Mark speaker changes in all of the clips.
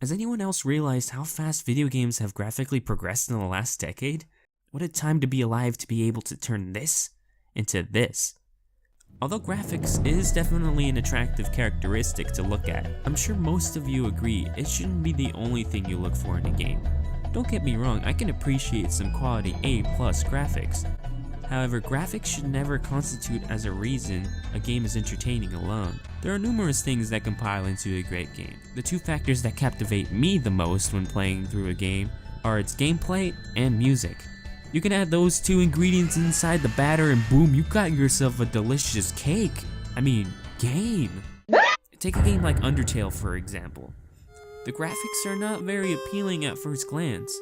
Speaker 1: Has anyone else realized how fast video games have graphically progressed in the last decade? What a time to be alive to be able to turn this into this. Although graphics is definitely an attractive characteristic to look at, I'm sure most of you agree it shouldn't be the only thing you look for in a game. Don't get me wrong, I can appreciate some quality A+ graphics. However, graphics should never constitute as a reason a game is entertaining alone. There are numerous things that compile into a great game. The two factors that captivate me the most when playing through a game are its gameplay and music. You can add those two ingredients inside the batter and boom, you got yourself a delicious cake. I mean, game. Take a game like Undertale for example. The graphics are not very appealing at first glance.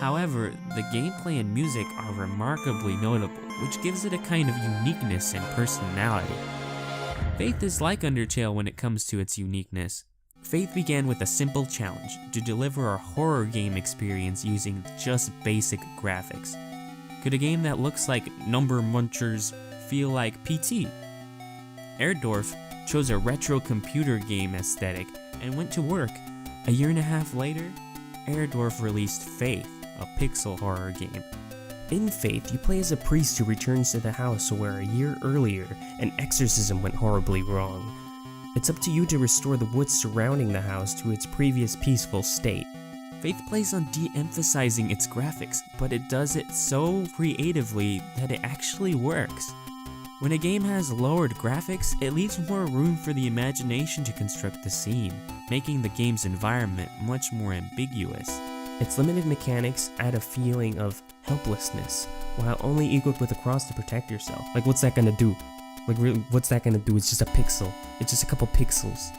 Speaker 1: However, the gameplay and music are remarkably notable, which gives it a kind of uniqueness and personality. Faith is like Undertale when it comes to its uniqueness. Faith began with a simple challenge, to deliver a horror game experience using just basic graphics. Could a game that looks like Number Munchers feel like PT? Airdorf chose a retro computer game aesthetic and went to work. A year and a half later, Airdorf released Faith, a pixel horror game.
Speaker 2: In Faith, you play as a priest who returns to the house where a year earlier, an exorcism went horribly wrong. It's up to you to restore the woods surrounding the house to its previous peaceful state.
Speaker 1: Faith plays on de-emphasizing its graphics, but it does it so creatively that it actually works. When a game has lowered graphics, it leaves more room for the imagination to construct the scene, making the game's environment much more ambiguous.
Speaker 2: Its limited mechanics add a feeling of helplessness, while only equipped with a cross to protect yourself. Like, what's that gonna do? Like, really, what's that gonna do? It's just a pixel. It's just a couple pixels.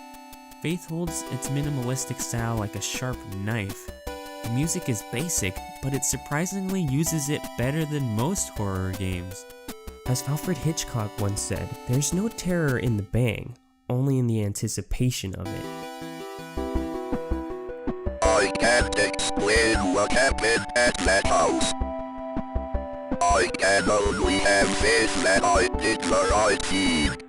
Speaker 1: Faith holds its minimalistic style like a sharp knife. The music is basic, but it surprisingly uses it better than most horror games.
Speaker 2: As Alfred Hitchcock once said, there's no terror in the bang, only in the anticipation of it.
Speaker 3: I can't explain what happened at that house. I can only have faith that I did the right thing.